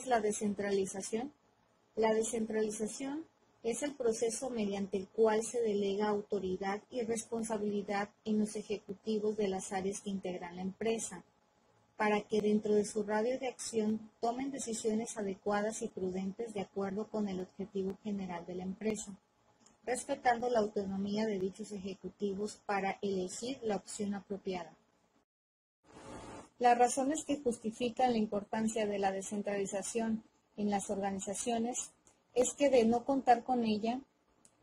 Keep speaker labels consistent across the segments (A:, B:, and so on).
A: la descentralización? La descentralización es el proceso mediante el cual se delega autoridad y responsabilidad en los ejecutivos de las áreas que integran la empresa, para que dentro de su radio de acción tomen decisiones adecuadas y prudentes de acuerdo con el objetivo general de la empresa, respetando la autonomía de dichos ejecutivos para elegir la opción apropiada. Las razones que justifican la importancia de la descentralización en las organizaciones es que de no contar con ella,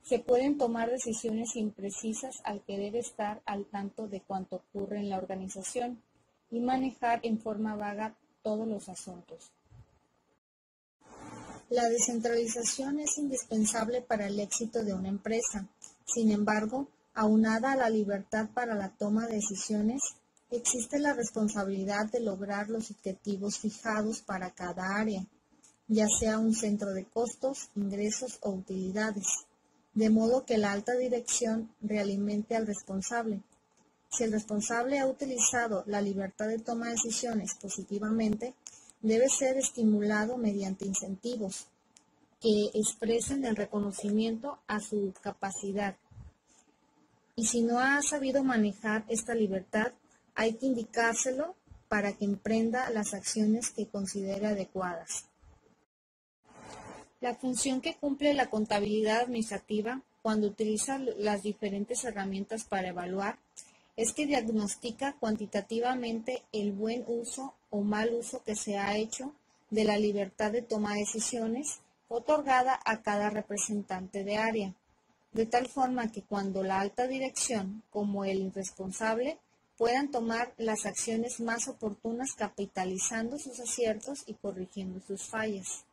A: se pueden tomar decisiones imprecisas al querer estar al tanto de cuanto ocurre en la organización y manejar en forma vaga todos los asuntos. La descentralización es indispensable para el éxito de una empresa. Sin embargo, aunada a la libertad para la toma de decisiones, existe la responsabilidad de lograr los objetivos fijados para cada área, ya sea un centro de costos, ingresos o utilidades, de modo que la alta dirección realimente al responsable. Si el responsable ha utilizado la libertad de toma de decisiones positivamente, debe ser estimulado mediante incentivos que expresen el reconocimiento a su capacidad. Y si no ha sabido manejar esta libertad, hay que indicárselo para que emprenda las acciones que considere adecuadas. La función que cumple la contabilidad administrativa cuando utiliza las diferentes herramientas para evaluar es que diagnostica cuantitativamente el buen uso o mal uso que se ha hecho de la libertad de toma de decisiones otorgada a cada representante de área, de tal forma que cuando la alta dirección como el responsable puedan tomar las acciones más oportunas capitalizando sus aciertos y corrigiendo sus fallas.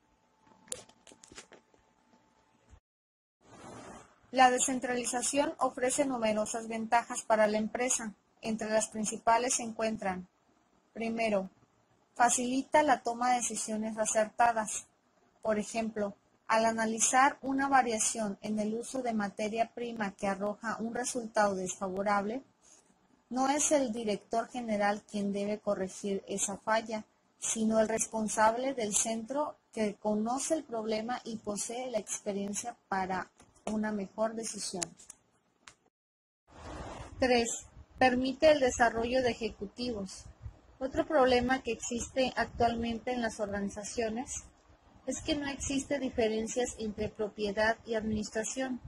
A: La descentralización ofrece numerosas ventajas para la empresa. Entre las principales se encuentran: primero, facilita la toma de decisiones acertadas. Por ejemplo, al analizar una variación en el uso de materia prima que arroja un resultado desfavorable, no es el director general quien debe corregir esa falla, sino el responsable del centro que conoce el problema y posee la experiencia para una mejor decisión. 3. Permite el desarrollo de ejecutivos. Otro problema que existe actualmente en las organizaciones es que no existe diferencias entre propiedad y administración,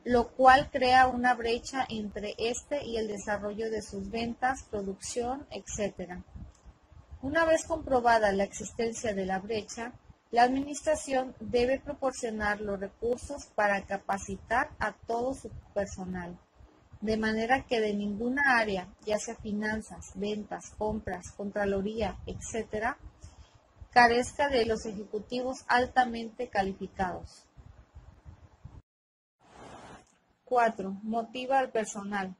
A: lo cual crea una brecha entre este y el desarrollo de sus ventas, producción, etc. Una vez comprobada la existencia de la brecha, la administración debe proporcionar los recursos para capacitar a todo su personal, de manera que de ninguna área, ya sea finanzas, ventas, compras, contraloría, etc., carezca de los ejecutivos altamente calificados. 4. Motiva al personal.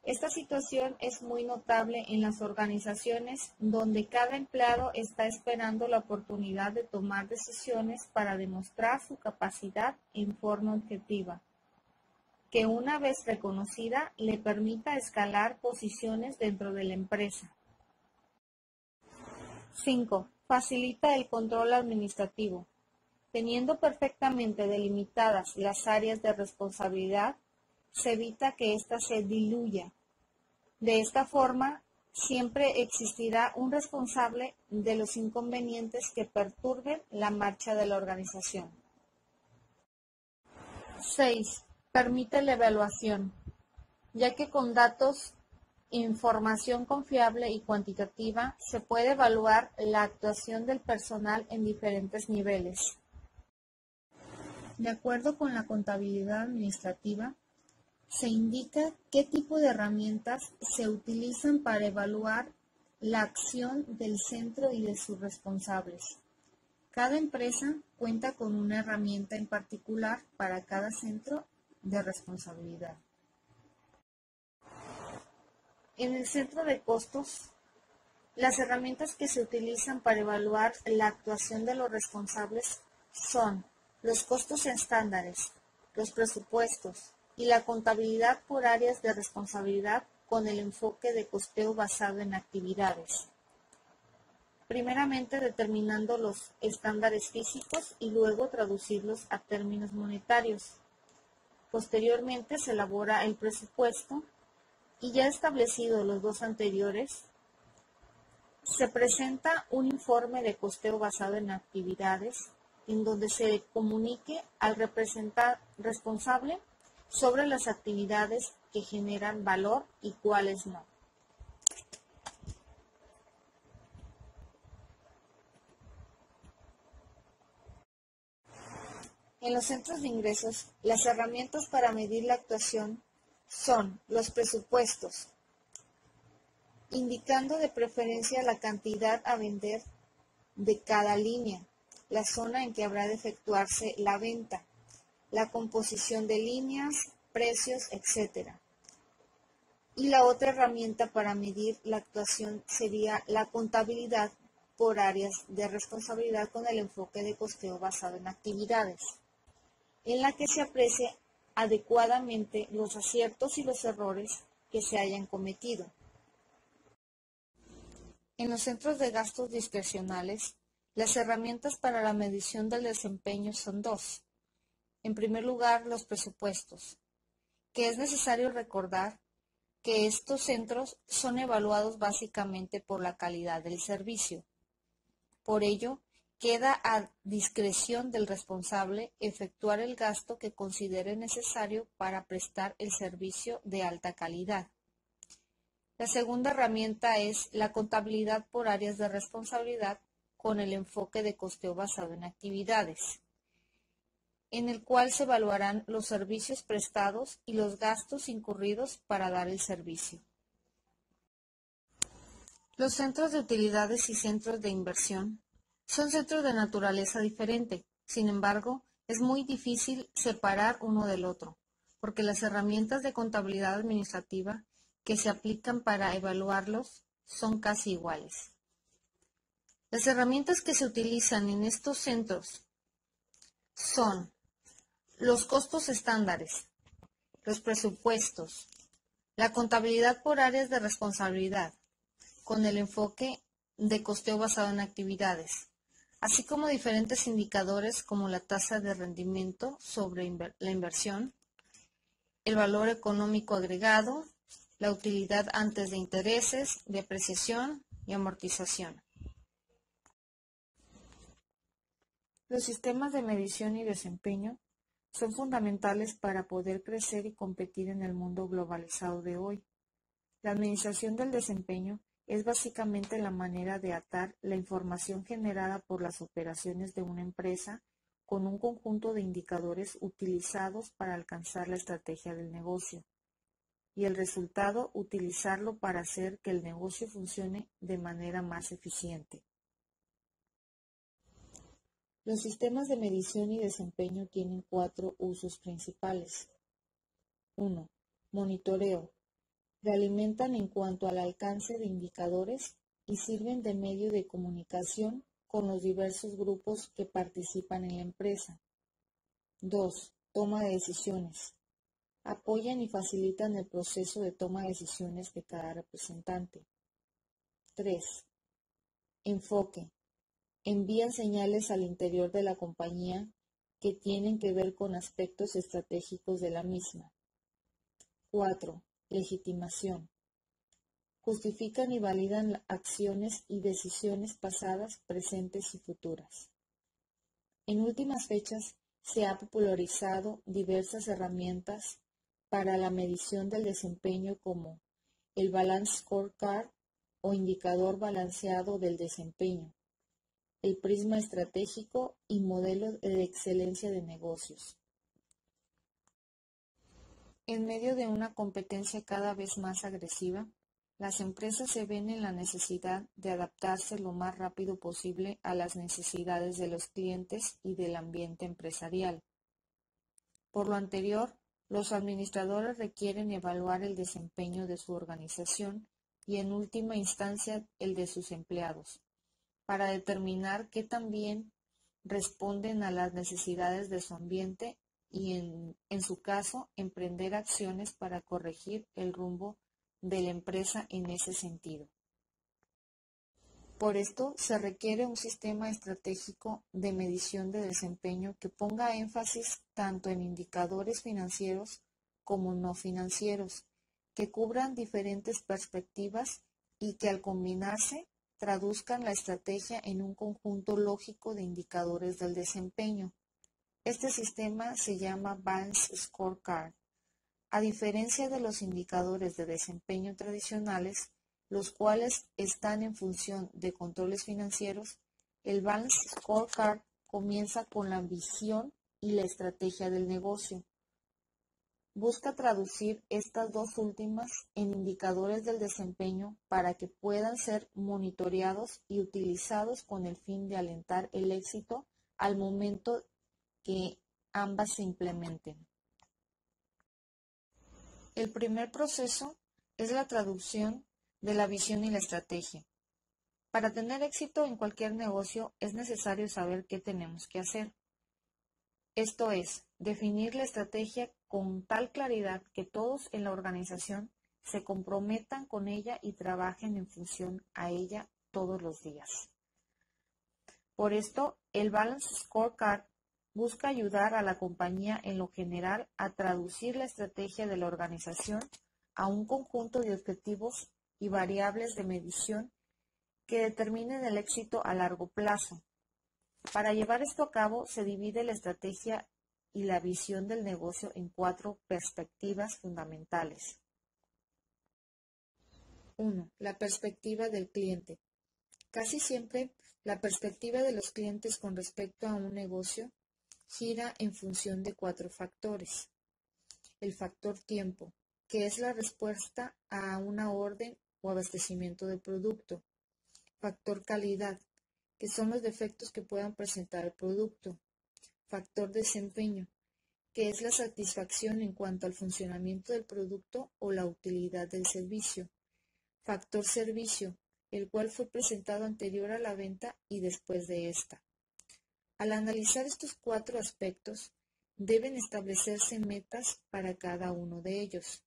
A: Esta situación es muy notable en las organizaciones donde cada empleado está esperando la oportunidad de tomar decisiones para demostrar su capacidad en forma objetiva, que una vez reconocida le permita escalar posiciones dentro de la empresa. 5. Facilita el control administrativo. Teniendo perfectamente delimitadas las áreas de responsabilidad, se evita que ésta se diluya. De esta forma, siempre existirá un responsable de los inconvenientes que perturben la marcha de la organización. 6. Permite la evaluación, ya que con datos, información confiable y cuantitativa se puede evaluar la actuación del personal en diferentes niveles. De acuerdo con la contabilidad administrativa, se indica qué tipo de herramientas se utilizan para evaluar la acción del centro y de sus responsables. Cada empresa cuenta con una herramienta en particular para cada centro de responsabilidad. En el centro de costos, las herramientas que se utilizan para evaluar la actuación de los responsables son los costos estándares, los presupuestos y la contabilidad por áreas de responsabilidad con el enfoque de costeo basado en actividades. primeramente determinando los estándares físicos y luego traducirlos a términos monetarios. Posteriormente se elabora el presupuesto y ya establecidos los dos anteriores, se presenta un informe de costeo basado en actividades en donde se comunique al responsable sobre las actividades que generan valor y cuáles no. En los centros de ingresos, las herramientas para medir la actuación son los presupuestos, indicando de preferencia la cantidad a vender de cada línea, la zona en que habrá de efectuarse la venta, la composición de líneas, precios, etc. Y la otra herramienta para medir la actuación sería la contabilidad por áreas de responsabilidad con el enfoque de costeo basado en actividades, en la que se aprecie adecuadamente los aciertos y los errores que se hayan cometido. En los centros de gastos discrecionales, las herramientas para la medición del desempeño son dos. En primer lugar, los presupuestos, que es necesario recordar que estos centros son evaluados básicamente por la calidad del servicio. Por ello, queda a discreción del responsable efectuar el gasto que considere necesario para prestar el servicio de alta calidad. La segunda herramienta es la contabilidad por áreas de responsabilidad con el enfoque de costeo basado en actividades, en el cual se evaluarán los servicios prestados y los gastos incurridos para dar el servicio. Los centros de utilidades y centros de inversión son centros de naturaleza diferente. Sin embargo, es muy difícil separar uno del otro, porque las herramientas de contabilidad administrativa que se aplican para evaluarlos son casi iguales. Las herramientas que se utilizan en estos centros son los costos estándares, los presupuestos, la contabilidad por áreas de responsabilidad, con el enfoque de costeo basado en actividades, así como diferentes indicadores como la tasa de rendimiento sobre la inversión, el valor económico agregado, la utilidad antes de intereses, depreciación y amortización. Los sistemas de medición y desempeño son fundamentales para poder crecer y competir en el mundo globalizado de hoy. La administración del desempeño es básicamente la manera de atar la información generada por las operaciones de una empresa con un conjunto de indicadores utilizados para alcanzar la estrategia del negocio, y el resultado utilizarlo para hacer que el negocio funcione de manera más eficiente. Los sistemas de medición y desempeño tienen 4 usos principales. 1. Monitoreo. Realimentan en cuanto al alcance de indicadores y sirven de medio de comunicación con los diversos grupos que participan en la empresa. 2. Toma de decisiones. Apoyan y facilitan el proceso de toma de decisiones de cada representante. 3. Enfoque. Envían señales al interior de la compañía que tienen que ver con aspectos estratégicos de la misma. 4. Legitimación. Justifican y validan acciones y decisiones pasadas, presentes y futuras. En últimas fechas, se ha popularizado diversas herramientas para la medición del desempeño como el Balance Scorecard o indicador balanceado del desempeño, el prisma estratégico y modelo de excelencia de negocios. En medio de una competencia cada vez más agresiva, las empresas se ven en la necesidad de adaptarse lo más rápido posible a las necesidades de los clientes y del ambiente empresarial. Por lo anterior, los administradores requieren evaluar el desempeño de su organización y en última instancia el de sus empleados, para determinar qué tan bien responden a las necesidades de su ambiente y, en su caso, emprender acciones para corregir el rumbo de la empresa en ese sentido. Por esto, se requiere un sistema estratégico de medición de desempeño que ponga énfasis tanto en indicadores financieros como no financieros, que cubran diferentes perspectivas y que al combinarse traduzcan la estrategia en un conjunto lógico de indicadores del desempeño. Este sistema se llama Balanced Scorecard. A diferencia de los indicadores de desempeño tradicionales, los cuales están en función de controles financieros, el Balanced Scorecard comienza con la visión y la estrategia del negocio. Busca traducir estas dos últimas en indicadores del desempeño para que puedan ser monitoreados y utilizados con el fin de alentar el éxito al momento que ambas se implementen. El primer proceso es la traducción de la visión y la estrategia. Para tener éxito en cualquier negocio es necesario saber qué tenemos que hacer. Esto es, definir la estrategia con tal claridad que todos en la organización se comprometan con ella y trabajen en función a ella todos los días. Por esto, el Balanced Scorecard busca ayudar a la compañía en lo general a traducir la estrategia de la organización a un conjunto de objetivos y variables de medición que determinen el éxito a largo plazo. Para llevar esto a cabo, se divide la estrategia y la visión del negocio en 4 perspectivas fundamentales. 1. La perspectiva del cliente. Casi siempre, la perspectiva de los clientes con respecto a un negocio gira en función de 4 factores. El factor tiempo, que es la respuesta a una orden o abastecimiento de producto. Factor calidad, que son los defectos que puedan presentar el producto. Factor desempeño, que es la satisfacción en cuanto al funcionamiento del producto o la utilidad del servicio. Factor servicio, el cual fue presentado anterior a la venta y después de esta. Al analizar estos 4 aspectos, deben establecerse metas para cada uno de ellos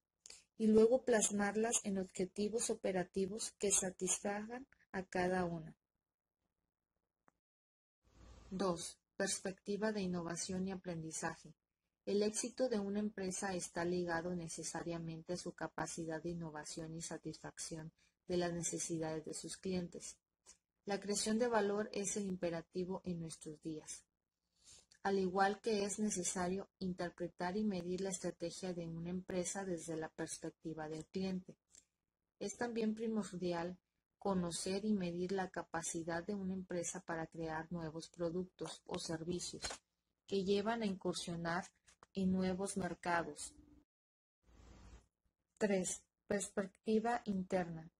A: y luego plasmarlas en objetivos operativos que satisfagan a cada uno. 2. Perspectiva de innovación y aprendizaje. El éxito de una empresa está ligado necesariamente a su capacidad de innovación y satisfacción de las necesidades de sus clientes. La creación de valor es el imperativo en nuestros días. Al igual que es necesario interpretar y medir la estrategia de una empresa desde la perspectiva del cliente, es también primordial conocer y medir la capacidad de una empresa para crear nuevos productos o servicios que llevan a incursionar en nuevos mercados. 3. Perspectiva interna.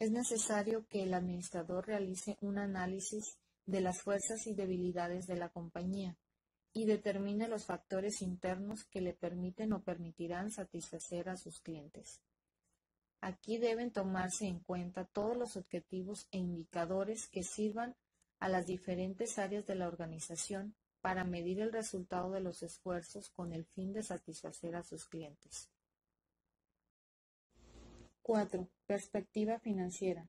A: Es necesario que el administrador realice un análisis de las fuerzas y debilidades de la compañía y determine los factores internos que le permiten o permitirán satisfacer a sus clientes. Aquí deben tomarse en cuenta todos los objetivos e indicadores que sirvan a las diferentes áreas de la organización para medir el resultado de los esfuerzos con el fin de satisfacer a sus clientes. 4. Perspectiva financiera.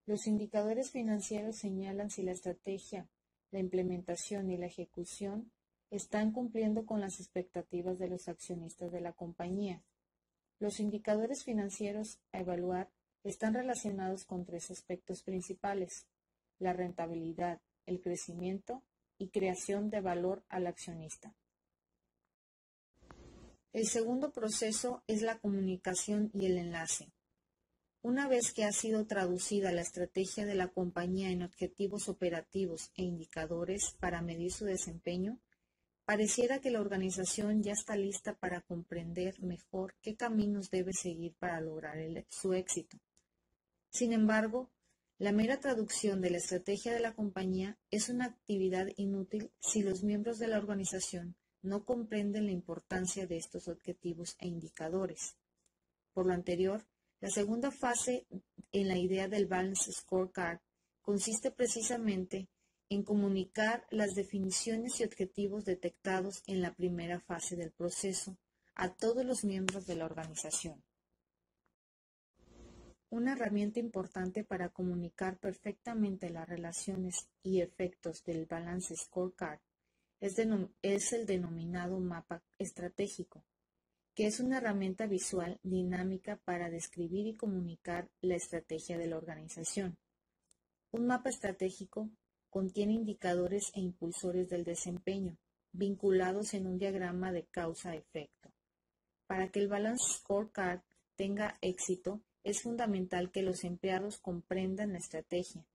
A: Los indicadores financieros señalan si la estrategia, la implementación y la ejecución están cumpliendo con las expectativas de los accionistas de la compañía. Los indicadores financieros a evaluar están relacionados con 3 aspectos principales: la rentabilidad, el crecimiento y creación de valor al accionista. El segundo proceso es la comunicación y el enlace. Una vez que ha sido traducida la estrategia de la compañía en objetivos operativos e indicadores para medir su desempeño, pareciera que la organización ya está lista para comprender mejor qué caminos debe seguir para lograr su éxito. Sin embargo, la mera traducción de la estrategia de la compañía es una actividad inútil si los miembros de la organización no comprenden la importancia de estos objetivos e indicadores. Por lo anterior, la segunda fase en la idea del Balanced Scorecard consiste precisamente en comunicar las definiciones y objetivos detectados en la primera fase del proceso a todos los miembros de la organización. Una herramienta importante para comunicar perfectamente las relaciones y efectos del Balance Scorecard es el denominado mapa estratégico, que es una herramienta visual dinámica para describir y comunicar la estrategia de la organización. Un mapa estratégico contiene indicadores e impulsores del desempeño, vinculados en un diagrama de causa-efecto. Para que el Balance Scorecard tenga éxito, es fundamental que los empleados comprendan la estrategia.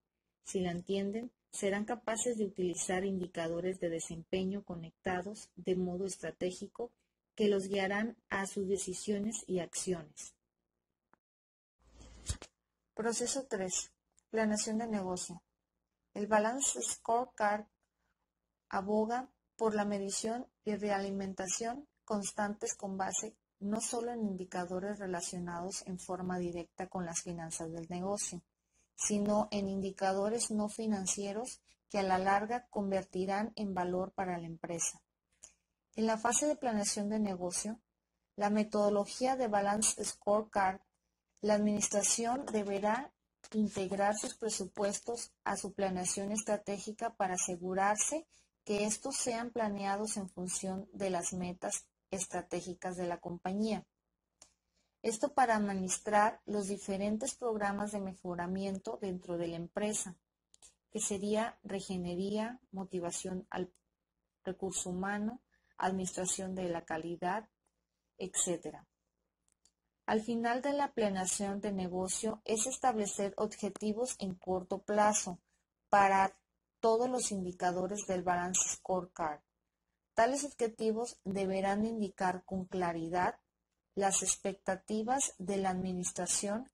A: Si la entienden, serán capaces de utilizar indicadores de desempeño conectados de modo estratégico que los guiarán a sus decisiones y acciones. Proceso 3. Planeación de negocio. El Balance Scorecard aboga por la medición y realimentación constantes con base no solo en indicadores relacionados en forma directa con las finanzas del negocio, sino en indicadores no financieros que a la larga convertirán en valor para la empresa. En la fase de planeación de negocio, la metodología de Balance Scorecard, la administración deberá integrar sus presupuestos a su planeación estratégica para asegurarse que estos sean planeados en función de las metas estratégicas de la compañía. Esto para administrar los diferentes programas de mejoramiento dentro de la empresa, que sería regenería, motivación al recurso humano, administración de la calidad, etc. Al final de la planeación de negocio es establecer objetivos en corto plazo para todos los indicadores del Balance Scorecard. Tales objetivos deberán indicar con claridad las expectativas de la administración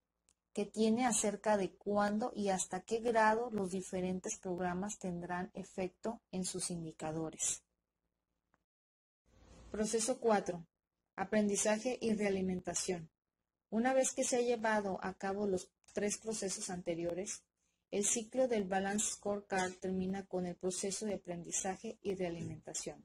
A: que tiene acerca de cuándo y hasta qué grado los diferentes programas tendrán efecto en sus indicadores. Proceso 4. Aprendizaje y realimentación. Una vez que se ha llevado a cabo los 3 procesos anteriores, el ciclo del Balance Scorecard termina con el proceso de aprendizaje y realimentación.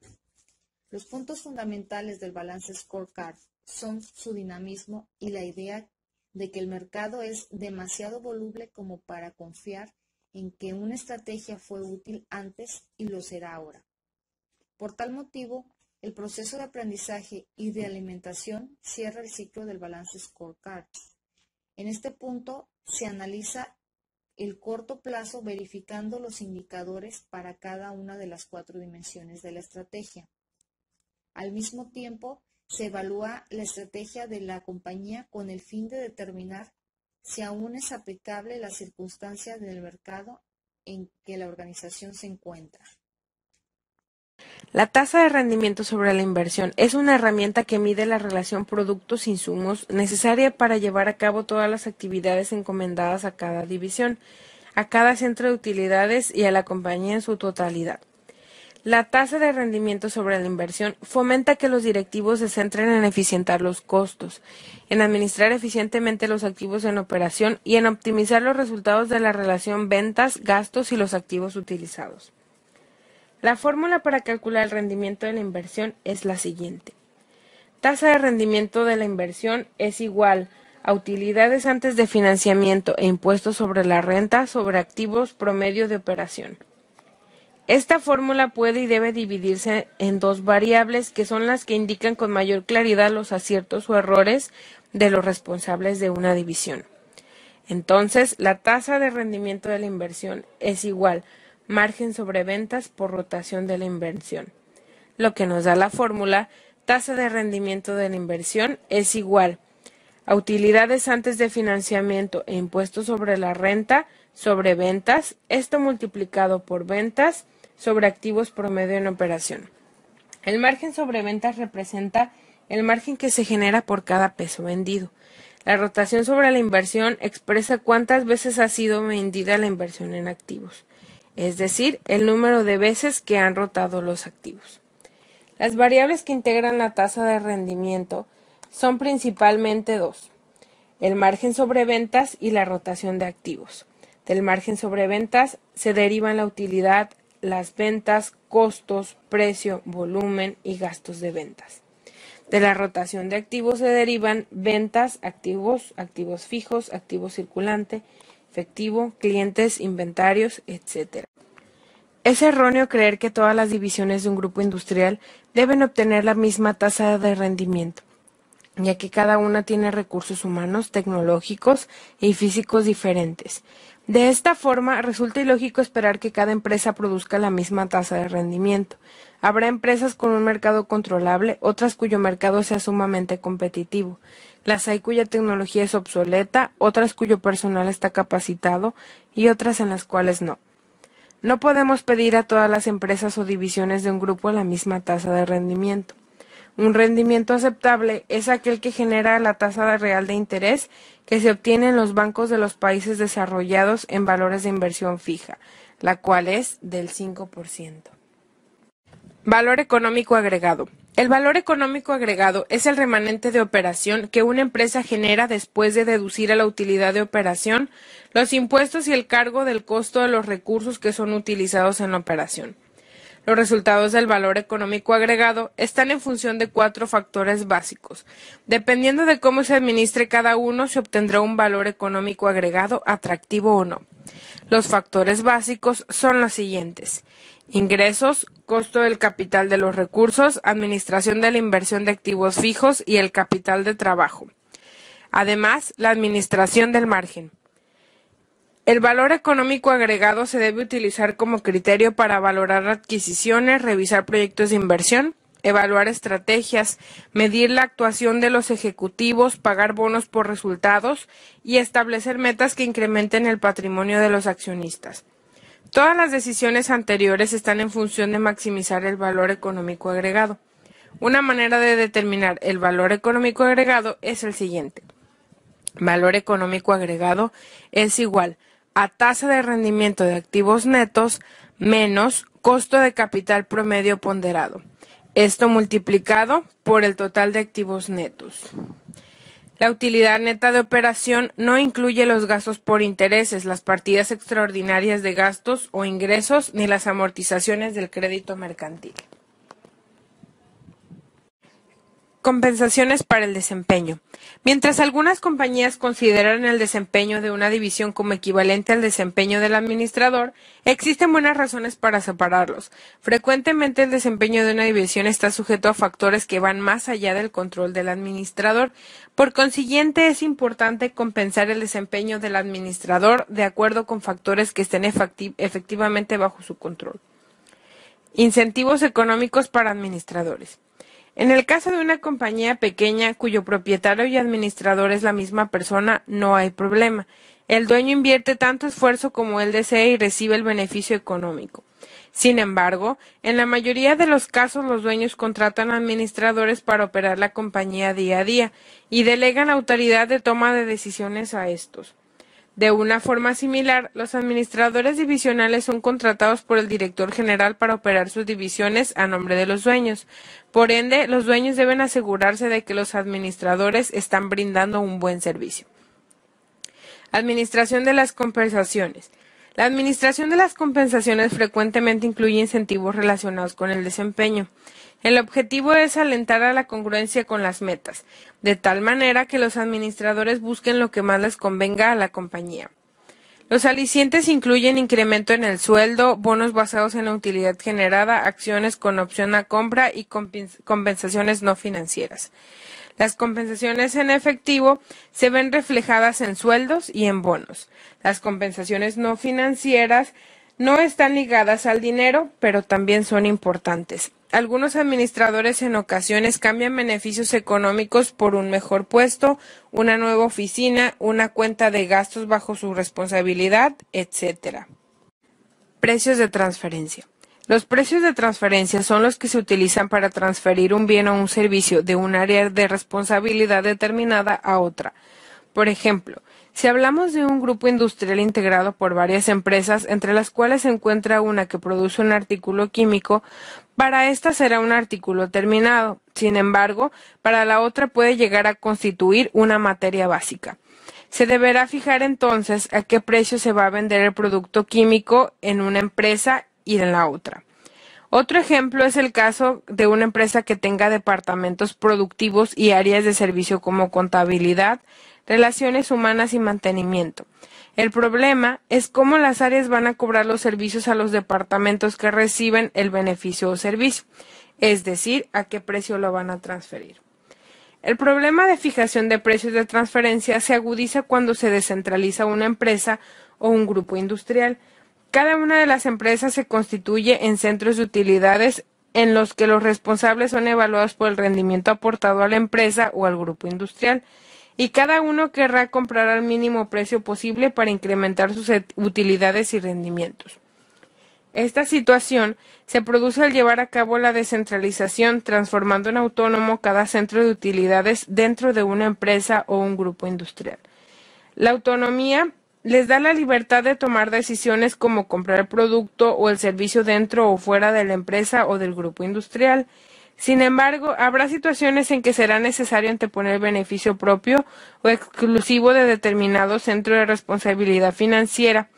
A: Los puntos fundamentales del Balance Scorecard son su dinamismo y la idea de que el mercado es demasiado voluble como para confiar en que una estrategia fue útil antes y lo será ahora. Por tal motivo, el proceso de aprendizaje y de alimentación cierra el ciclo del Balance Scorecard. En este punto se analiza el corto plazo verificando los indicadores para cada una de las 4 dimensiones de la estrategia. Al mismo tiempo, se evalúa la estrategia de la compañía con el fin de determinar si aún es aplicable la circunstancia del mercado en que la organización se encuentra.
B: La tasa de rendimiento sobre la inversión es una herramienta que mide la relación productos-insumos necesaria para llevar a cabo todas las actividades encomendadas a cada división, a cada centro de utilidades y a la compañía en su totalidad. La tasa de rendimiento sobre la inversión fomenta que los directivos se centren en eficientar los costos, en administrar eficientemente los activos en operación y en optimizar los resultados de la relación ventas, gastos y los activos utilizados. La fórmula para calcular el rendimiento de la inversión es la siguiente. Tasa de rendimiento de la inversión es igual a utilidades antes de financiamiento e impuestos sobre la renta sobre activos promedio de operación. Esta fórmula puede y debe dividirse en 2 variables que son las que indican con mayor claridad los aciertos o errores de los responsables de una división. Entonces, la tasa de rendimiento de la inversión es igual margen sobre ventas por rotación de la inversión, lo que nos da la fórmula tasa de rendimiento de la inversión es igual a utilidades antes de financiamiento e impuestos sobre la renta sobre ventas, esto multiplicado por ventas sobre activos promedio en operación. El margen sobre ventas representa el margen que se genera por cada peso vendido. La rotación sobre la inversión expresa cuántas veces ha sido vendida la inversión en activos, es decir, el número de veces que han rotado los activos. Las variables que integran la tasa de rendimiento son principalmente 2, el margen sobre ventas y la rotación de activos. Del margen sobre ventas se derivan la utilidad, las ventas, costos, precio, volumen y gastos de ventas. De la rotación de activos se derivan ventas, activos, activos fijos, activo circulante, efectivo, clientes, inventarios, etc. Es erróneo creer que todas las divisiones de un grupo industrial deben obtener la misma tasa de rendimiento, ya que cada una tiene recursos humanos, tecnológicos y físicos diferentes. De esta forma, resulta ilógico esperar que cada empresa produzca la misma tasa de rendimiento. Habrá empresas con un mercado controlable, otras cuyo mercado sea sumamente competitivo. Las hay cuya tecnología es obsoleta, otras cuyo personal está capacitado y otras en las cuales no. No podemos pedir a todas las empresas o divisiones de un grupo la misma tasa de rendimiento. Un rendimiento aceptable es aquel que genera la tasa real de interés que se obtiene en los bancos de los países desarrollados en valores de inversión fija, la cual es del 5%. Valor económico agregado. El valor económico agregado es el remanente de operación que una empresa genera después de deducir a la utilidad de operación los impuestos y el cargo del costo de los recursos que son utilizados en la operación. Los resultados del valor económico agregado están en función de 4 factores básicos. Dependiendo de cómo se administre cada uno, se obtendrá un valor económico agregado atractivo o no. Los factores básicos son los siguientes: ingresos, costo del capital de los recursos, administración de la inversión de activos fijos y el capital de trabajo. Además, la administración del margen. El valor económico agregado se debe utilizar como criterio para valorar adquisiciones, revisar proyectos de inversión, evaluar estrategias, medir la actuación de los ejecutivos, pagar bonos por resultados y establecer metas que incrementen el patrimonio de los accionistas. Todas las decisiones anteriores están en función de maximizar el valor económico agregado. Una manera de determinar el valor económico agregado es el siguiente. Valor económico agregado es igual a tasa de rendimiento de activos netos menos costo de capital promedio ponderado. Esto multiplicado por el total de activos netos. La utilidad neta de operación no incluye los gastos por intereses, las partidas extraordinarias de gastos o ingresos, ni las amortizaciones del crédito mercantil. Compensaciones para el desempeño. Mientras algunas compañías consideran el desempeño de una división como equivalente al desempeño del administrador, existen buenas razones para separarlos. Frecuentemente el desempeño de una división está sujeto a factores que van más allá del control del administrador. Por consiguiente, es importante compensar el desempeño del administrador de acuerdo con factores que estén efectivamente bajo su control. Incentivos económicos para administradores. En el caso de una compañía pequeña cuyo propietario y administrador es la misma persona, no hay problema. El dueño invierte tanto esfuerzo como él desea y recibe el beneficio económico. Sin embargo, en la mayoría de los casos los dueños contratan administradores para operar la compañía día a día y delegan la autoridad de toma de decisiones a estos. De una forma similar, los administradores divisionales son contratados por el director general para operar sus divisiones a nombre de los dueños. Por ende, los dueños deben asegurarse de que los administradores están brindando un buen servicio. Administración de las compensaciones. La administración de las compensaciones frecuentemente incluye incentivos relacionados con el desempeño. El objetivo es alentar a la congruencia con las metas, de tal manera que los administradores busquen lo que más les convenga a la compañía. Los alicientes incluyen incremento en el sueldo, bonos basados en la utilidad generada, acciones con opción a compra y compensaciones no financieras. Las compensaciones en efectivo se ven reflejadas en sueldos y en bonos. Las compensaciones no financieras no están ligadas al dinero, pero también son importantes. Algunos administradores en ocasiones cambian beneficios económicos por un mejor puesto, una nueva oficina, una cuenta de gastos bajo su responsabilidad, etc. Precios de transferencia. Los precios de transferencia son los que se utilizan para transferir un bien o un servicio de un área de responsabilidad determinada a otra. Por ejemplo, si hablamos de un grupo industrial integrado por varias empresas, entre las cuales se encuentra una que produce un artículo químico, para esta será un artículo terminado. Sin embargo, para la otra puede llegar a constituir una materia básica. Se deberá fijar entonces a qué precio se va a vender el producto químico en una empresa y en la otra. Otro ejemplo es el caso de una empresa que tenga departamentos productivos y áreas de servicio como contabilidad, relaciones humanas y mantenimiento. El problema es cómo las áreas van a cobrar los servicios a los departamentos que reciben el beneficio o servicio, es decir, a qué precio lo van a transferir. El problema de fijación de precios de transferencia se agudiza cuando se descentraliza una empresa o un grupo industrial. Cada una de las empresas se constituye en centros de utilidades en los que los responsables son evaluados por el rendimiento aportado a la empresa o al grupo industrial, y cada uno querrá comprar al mínimo precio posible para incrementar sus utilidades y rendimientos. Esta situación se produce al llevar a cabo la descentralización, transformando en autónomo cada centro de utilidades dentro de una empresa o un grupo industrial. La autonomía les da la libertad de tomar decisiones como comprar el producto o el servicio dentro o fuera de la empresa o del grupo industrial. Sin embargo, habrá situaciones en que será necesario anteponer el beneficio propio o exclusivo de determinado centro de responsabilidad financiera,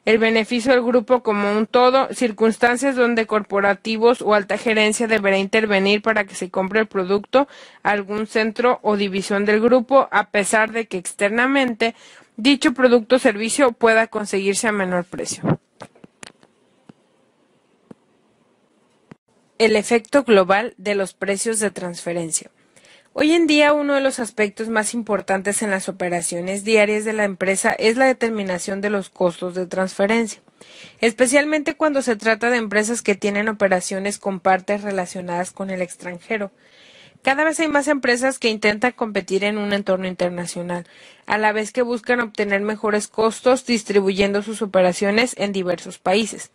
B: el beneficio del grupo como un todo, circunstancias donde corporativos o alta gerencia deberá intervenir para que se compre el producto a algún centro o división del grupo, a pesar de que externamente dicho producto o servicio pueda conseguirse a menor precio. El efecto global de los precios de transferencia. Hoy en día, uno de los aspectos más importantes en las operaciones diarias de la empresa es la determinación de los costos de transferencia, especialmente cuando se trata de empresas que tienen operaciones con partes relacionadas con el extranjero. Cada vez hay más empresas que intentan competir en un entorno internacional, a la vez que buscan obtener mejores costos distribuyendo sus operaciones en diversos países.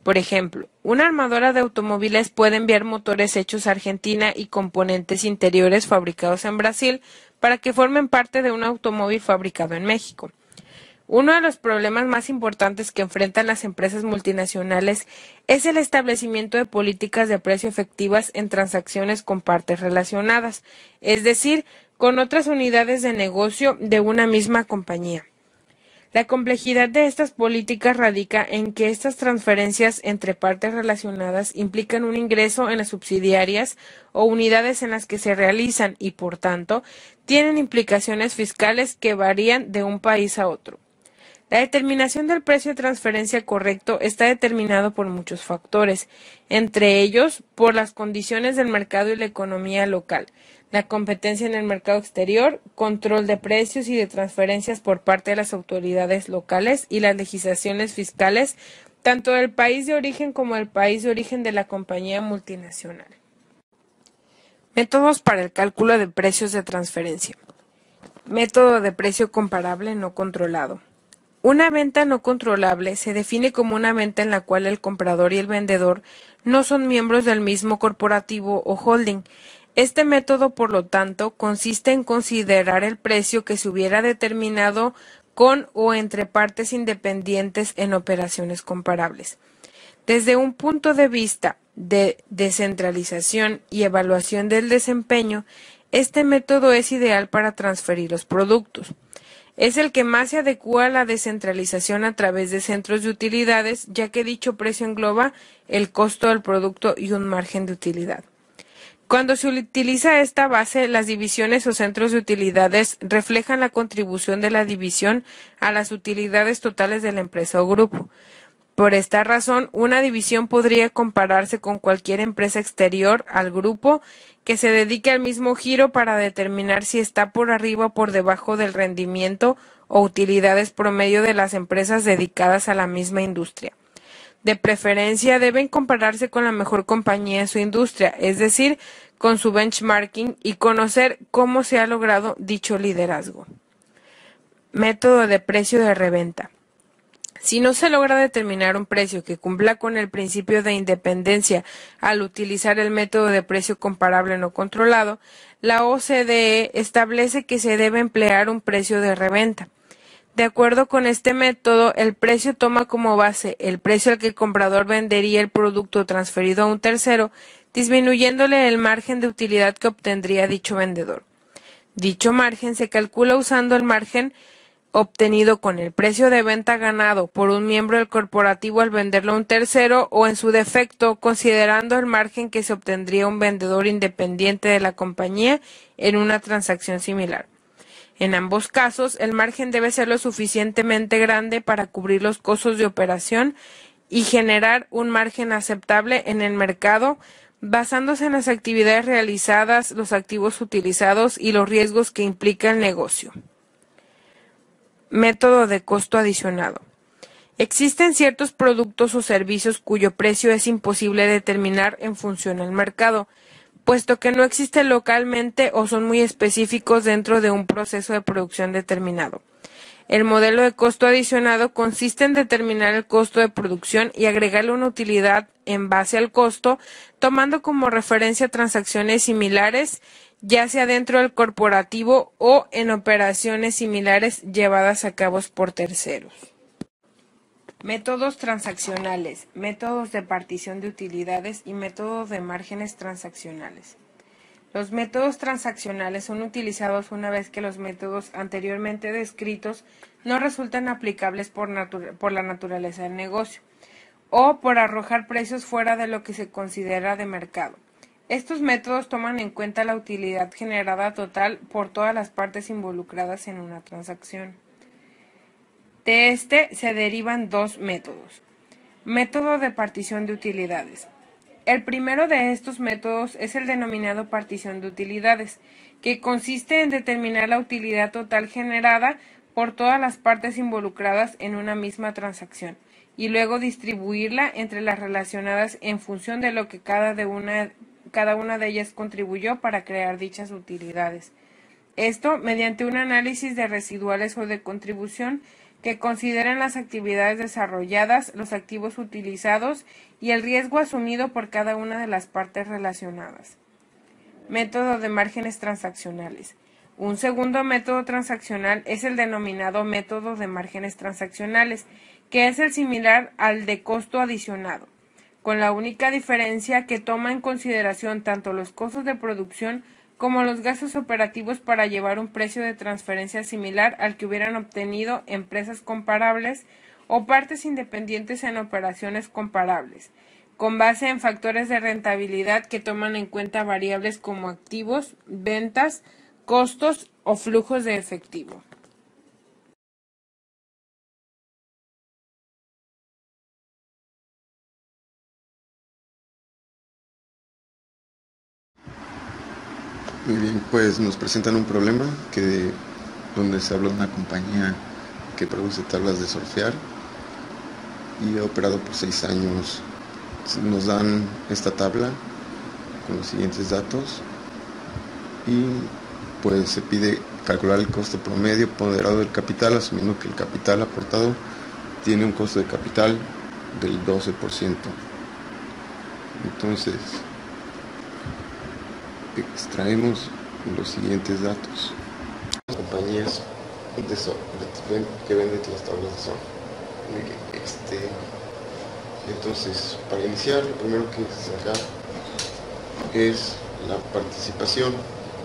B: Por ejemplo, una armadora de automóviles puede enviar motores hechos a Argentina y componentes interiores fabricados en Brasil para que formen parte de un automóvil fabricado en México. Uno de los problemas más importantes que enfrentan las empresas multinacionales es el establecimiento de políticas de precio efectivas en transacciones con partes relacionadas, es decir, con otras unidades de negocio de una misma compañía. La complejidad de estas políticas radica en que estas transferencias entre partes relacionadas implican un ingreso en las subsidiarias o unidades en las que se realizan y, por tanto, tienen implicaciones fiscales que varían de un país a otro. La determinación del precio de transferencia correcto está determinado por muchos factores, entre ellos por las condiciones del mercado y la economía local, la competencia en el mercado exterior, control de precios y de transferencias por parte de las autoridades locales y las legislaciones fiscales, tanto del país de origen como del país de origen de la compañía multinacional. Métodos para el cálculo de precios de transferencia. Método de precio comparable no controlado. Una venta no controlable se define como una venta en la cual el comprador y el vendedor no son miembros del mismo corporativo o holding. Este método, por lo tanto, consiste en considerar el precio que se hubiera determinado con o entre partes independientes en operaciones comparables. Desde un punto de vista de descentralización y evaluación del desempeño, este método es ideal para transferir los productos. Es el que más se adecúa a la descentralización a través de centros de utilidades, ya que dicho precio engloba el costo del producto y un margen de utilidad. Cuando se utiliza esta base, las divisiones o centros de utilidades reflejan la contribución de la división a las utilidades totales de la empresa o grupo. Por esta razón, una división podría compararse con cualquier empresa exterior al grupo que se dedique al mismo giro para determinar si está por arriba o por debajo del rendimiento o utilidades promedio de las empresas dedicadas a la misma industria. De preferencia, deben compararse con la mejor compañía en su industria, es decir, con su benchmarking y conocer cómo se ha logrado dicho liderazgo. Método de precio de reventa. Si no se logra determinar un precio que cumpla con el principio de independencia al utilizar el método de precio comparable no controlado, la OCDE establece que se debe emplear un precio de reventa. De acuerdo con este método, el precio toma como base el precio al que el comprador vendería el producto transferido a un tercero, disminuyéndole el margen de utilidad que obtendría dicho vendedor. Dicho margen se calcula usando el margen obtenido con el precio de venta ganado por un miembro del corporativo al venderlo a un tercero, o en su defecto, considerando el margen que se obtendría un vendedor independiente de la compañía en una transacción similar. En ambos casos, el margen debe ser lo suficientemente grande para cubrir los costos de operación y generar un margen aceptable en el mercado, basándose en las actividades realizadas, los activos utilizados y los riesgos que implica el negocio. Método de costo adicionado. Existen ciertos productos o servicios cuyo precio es imposible determinar en función al mercado, puesto que no existe localmente o son muy específicos dentro de un proceso de producción determinado. El modelo de costo adicionado consiste en determinar el costo de producción y agregarle una utilidad en base al costo, tomando como referencia transacciones similares, ya sea dentro del corporativo o en operaciones similares llevadas a cabo por terceros. Métodos transaccionales, métodos de partición de utilidades y métodos de márgenes transaccionales. Los métodos transaccionales son utilizados una vez que los métodos anteriormente descritos no resultan aplicables por la naturaleza del negocio o por arrojar precios fuera de lo que se considera de mercado. Estos métodos toman en cuenta la utilidad generada total por todas las partes involucradas en una transacción. De este se derivan dos métodos. Método de partición de utilidades. El primero de estos métodos es el denominado partición de utilidades, que consiste en determinar la utilidad total generada por todas las partes involucradas en una misma transacción, y luego distribuirla entre las relacionadas en función de lo que cada una de ellas contribuyó para crear dichas utilidades. Esto mediante un análisis de residuales o de contribución que consideran las actividades desarrolladas, los activos utilizados y el riesgo asumido por cada una de las partes relacionadas. Método de márgenes transaccionales. Un segundo método transaccional es el denominado método de márgenes transaccionales, que es el similar al de costo adicionado, con la única diferencia que toma en consideración tanto los costos de producción como los gastos operativos para llevar un precio de transferencia similar al que hubieran obtenido empresas comparables o partes independientes en operaciones comparables, con base en factores de rentabilidad que toman en cuenta variables como activos, ventas, costos o flujos de efectivo.
C: Muy bien, pues nos presentan un problema donde se habla de una compañía que produce tablas de surfear y ha operado por 6 años. Nos dan esta tabla con los siguientes datos y pues se pide calcular el costo promedio ponderado del capital, asumiendo que el capital aportado tiene un costo de capital del 12%. Entonces extraemos los siguientes datos. Las compañías que venden las tablas de surf. Entonces, para iniciar, lo primero que sacar es la participación.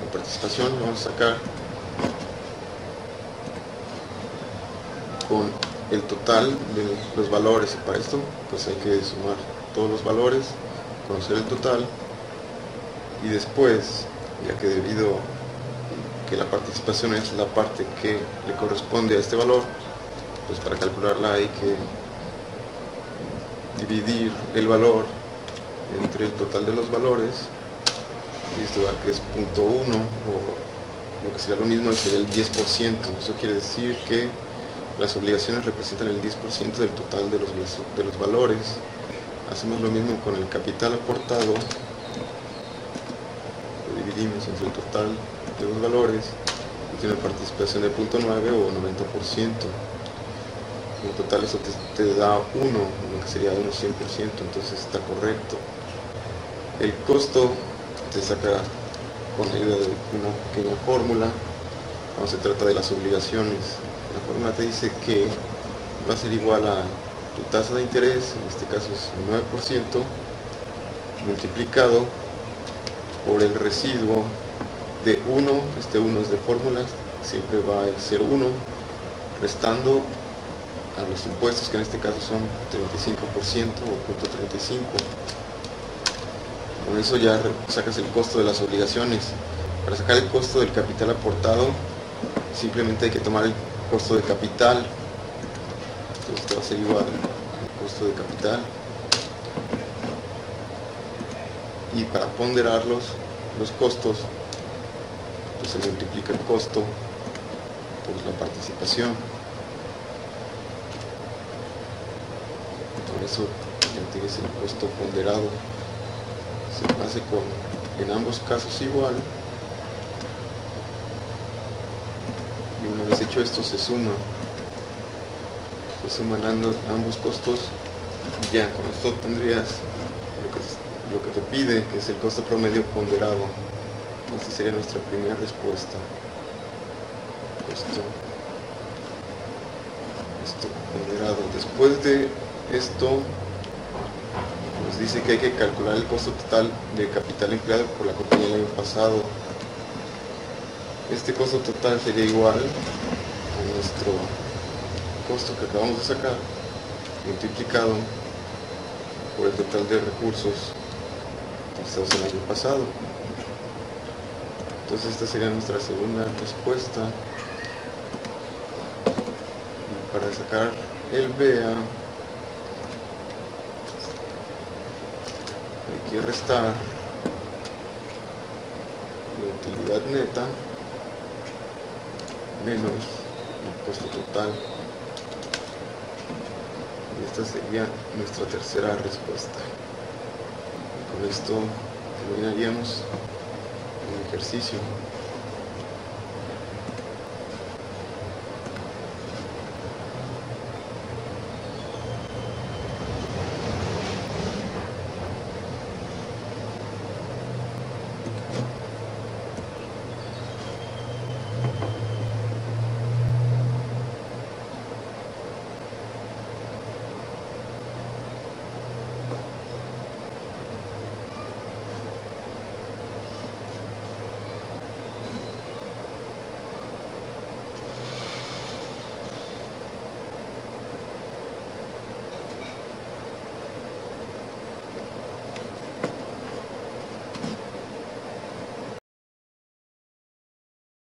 C: La participación la vamos a sacar con el total de los valores, y para esto pues hay que sumar todos los valores, conocer el total, y después, ya que debido que la participación es la parte que le corresponde a este valor, pues para calcularla hay que dividir el valor entre el total de los valores, y esto da que es 0.1, o lo que sería lo mismo sería el 10%. Eso quiere decir que las obligaciones representan el 10% del total de los valores. Hacemos lo mismo con el capital aportado, lo dividimos entre el total de los valores y tiene participación de 0.9 o 90%. En total eso te da 1, lo que sería 100%, entonces está correcto. El costo se saca con la ayuda de una pequeña fórmula. Cuando se trata de las obligaciones, la fórmula te dice que va a ser igual a tu tasa de interés, en este caso es 9%, multiplicado por el residuo de 1, este 1 es de fórmulas, siempre va a ser 1, restando a los impuestos, que en este caso son 35% o 0.35. Con eso ya sacas el costo de las obligaciones. Para sacar el costo del capital aportado, simplemente hay que tomar el costo de capital. Entonces esto va a ser igual al costo de capital. Y para ponderar los costos, pues se multiplica el costo por la participación. Por eso ya tienes el costo ponderado. Se hace en ambos casos igual. Y una vez hecho esto se suman ambos costos. Y ya con esto tendrías lo que te pide, que es el costo promedio ponderado. Esta sería nuestra primera respuesta. Costo ponderado. Después de esto nos dice que hay que calcular el costo total de capital empleado por la compañía el año pasado. Este costo total sería igual a nuestro costo que acabamos de sacar multiplicado por el total de recursos utilizados el año pasado. Entonces esta sería nuestra segunda respuesta. Y para sacar el BEA hay que restar la utilidad neta menos el costo total. Y esta sería nuestra tercera respuesta. Y con esto terminaríamos el ejercicio.